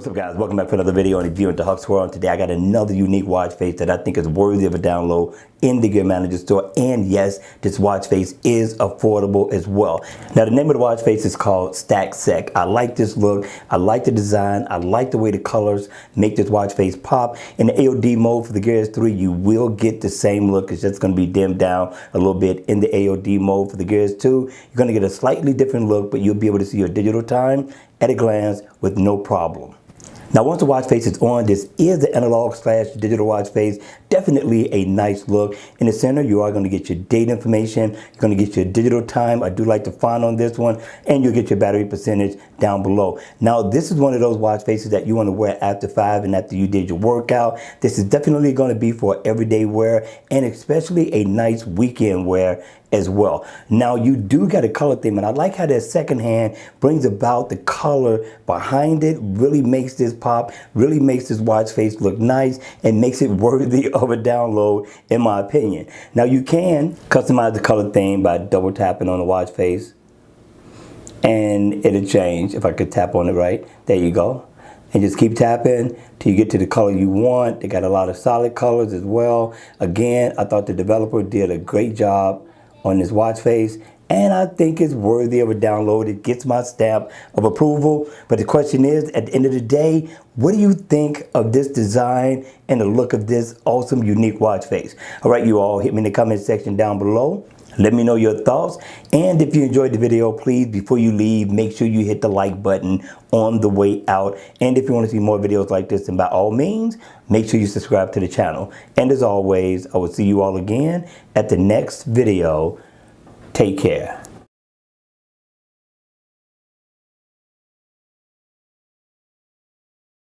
What's up, guys? Welcome back for another video on Review into Huck's World. Today I got another unique watch face that I think is worthy of a download in the Gear Manager store. And yes, this watch face is affordable as well. Now the name of the watch face is called Stack Sec. I like this look. I like the design. I like the way the colors make this watch face pop. In the AOD mode for the Gear S3, you will get the same look. It's just going to be dimmed down a little bit. In the AOD mode for the Gear S2, you're going to get a slightly different look, but you'll be able to see your digital time at a glance with no problem. Now, once the watch face is on, this is the analog / digital watch face. Definitely a nice look. In the center, you are going to get your date information. You're going to get your digital time. I do like the font on this one. And you'll get your battery percentage down below. Now, this is one of those watch faces that you want to wear after 5 and after you did your workout. This is definitely going to be for everyday wear and especially a nice weekend wear as well. Now you do get a color theme, and I like how that second hand brings about the color behind it. Really makes this pop, really makes this watch face look nice, and makes it worthy of a download in my opinion. Now you can customize the color theme by double tapping on the watch face and it'll change. If I could tap on it right, there you go. And just keep tapping till you get to the color you want. They got a lot of solid colors as well. Again, I thought the developer did a great job on this watch face, and I think it's worthy of a download. It gets my stamp of approval. But the question is, at the end of the day, what do you think of this design and the look of this awesome, unique watch face? All right, you all, hit me in the comment section down below. Let me know your thoughts. And if you enjoyed the video, please, before you leave, make sure you hit the like button on the way out. And if you want to see more videos like this, then by all means, make sure you subscribe to the channel. And as always, I will see you all again at the next video. Take care.